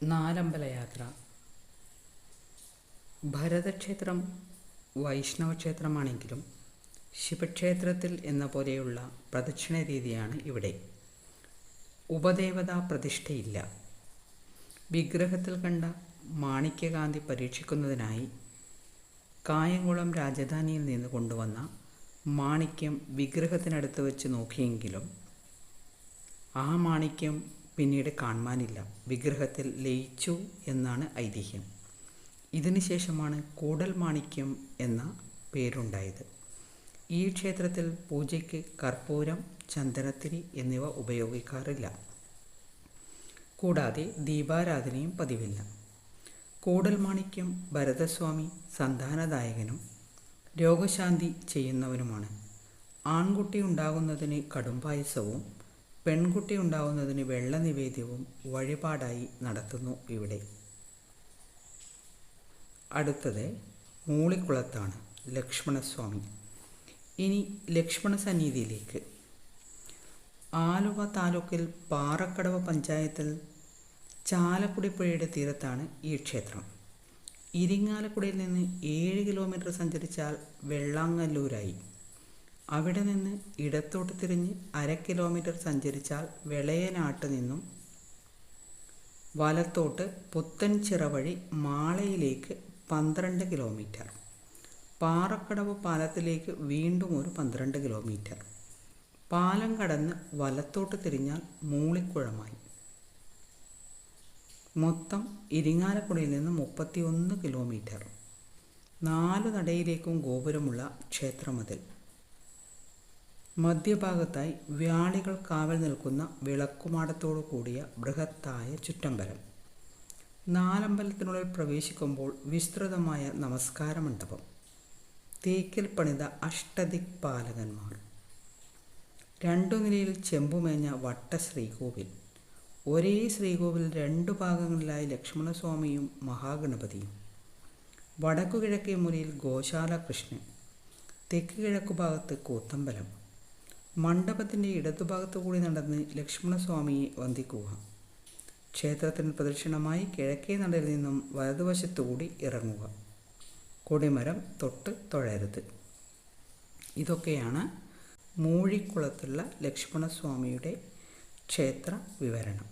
നാലമ്പല യാത്ര. ഭരതക്ഷേത്രം വൈഷ്ണവ ക്ഷേത്രമാണെങ്കിലും ശിവക്ഷേത്രത്തിൽ എന്ന പോലെയുള്ള പ്രദക്ഷിണ രീതിയാണ് ഇവിടെ. ഉപദേവതാ പ്രതിഷ്ഠയില്ല. വിഗ്രഹത്തിൽ കണ്ട മാണിക്യകാന്തി പരീക്ഷിക്കുന്നതിനായി കായംകുളം രാജധാനിയിൽ നിന്ന് കൊണ്ടുവന്ന മാണിക്യം വിഗ്രഹത്തിനടുത്ത് വെച്ച് നോക്കിയെങ്കിലും ആ മാണിക്യം പിന്നീട് കാണുവാനില്ല. വിഗ്രഹത്തിൽ ലയിച്ചു എന്നാണ് ഐതിഹ്യം. ഇതിനുശേഷമാണ് കൂടൽ മാണിക്യം എന്ന പേരുണ്ടായത്. ഈ ക്ഷേത്രത്തിൽ പൂജയ്ക്ക് കർപ്പൂരം, ചന്ദനത്തിരി എന്നിവ ഉപയോഗിക്കാറില്ല. കൂടാതെ ദീപാരാധനയും പതിവില്ല. കൂടൽ മാണിക്യം ഭരതസ്വാമി സന്താനദായകനും രോഗശാന്തി ചെയ്യുന്നവനുമാണ്. ആൺകുട്ടി ഉണ്ടാകുന്നതിന് കടുംപായസവും പെൺകുട്ടി ഉണ്ടാകുന്നതിന് വെള്ള നിവേദ്യവും വഴിപാടായി നടത്തുന്നു ഇവിടെ. അടുത്തത് മൂളിക്കുളത്താണ് ലക്ഷ്മണസ്വാമി. ഇനി ലക്ഷ്മണ സന്നിധിയിലേക്ക്. ആലുവ താലൂക്കിൽ പാറക്കടവ് പഞ്ചായത്തിൽ ചാലക്കുടിപ്പുഴയുടെ തീരത്താണ് ഈ ക്ഷേത്രം. ഇരിങ്ങാലക്കുടയിൽ നിന്ന് 7 കിലോമീറ്റർ സഞ്ചരിച്ചാൽ വെള്ളാങ്ങല്ലൂരായി. അവിടെ നിന്ന് ഇടത്തോട്ട് തിരിഞ്ഞ് 1/2 കിലോമീറ്റർ സഞ്ചരിച്ചാൽ വെളയനാട്ട് നിന്നും വലത്തോട്ട് പുത്തൻചിറ വഴി മാളയിലേക്ക് 12 കിലോമീറ്റർ. പാറക്കടവ് പാലത്തിലേക്ക് വീണ്ടും ഒരു 12 കിലോമീറ്റർ. പാലം കടന്ന് വലത്തോട്ട് തിരിഞ്ഞാൽ മൂളിക്കുളമായി. മൊത്തം ഇരിങ്ങാലക്കുടയിൽ നിന്ന് 31 കിലോമീറ്റർ. 4 നടയിലേക്കും ഗോപുരമുള്ള ക്ഷേത്രമതിൽ. മധ്യഭാഗത്തായി വ്യാളികൾ കാവൽ നിൽക്കുന്ന വിളക്കുമാടത്തോടു കൂടിയ ബൃഹത്തായ ചുറ്റമ്പലം. നാലമ്പലത്തിനുള്ളിൽ പ്രവേശിക്കുമ്പോൾ വിസ്തൃതമായ നമസ്കാര മണ്ഡപം. തേക്കിൽ പണിത അഷ്ടദിക്പാലകന്മാർ. 2 നിലയിൽ ചെമ്പുമേഞ്ഞ വട്ട ശ്രീകോവിൽ. ഒരേ ശ്രീകോവിൽ 2 ഭാഗങ്ങളിലായി ലക്ഷ്മണസ്വാമിയും മഹാഗണപതിയും. വടക്കുകിഴക്കേ മുറിയിൽ ഗോശാല കൃഷ്ണൻ. തെക്ക് കിഴക്കു ഭാഗത്ത് കൂത്തമ്പലം. മണ്ഡപത്തിൻ്റെ ഇടതുഭാഗത്തു കൂടി നടന്ന് ലക്ഷ്മണസ്വാമിയെ വന്ദിക്കുക. ക്ഷേത്രത്തിന് പ്രദക്ഷിണമായി കിഴക്കേ നടയിൽ നിന്നും വലതുവശത്തുകൂടി ഇറങ്ങുക. കൊടിമരം തൊട്ട് തൊഴരുത്. ഇതൊക്കെയാണ് മൂഴിക്കുളത്തുള്ള ലക്ഷ്മണസ്വാമിയുടെ ക്ഷേത്ര വിവരണം.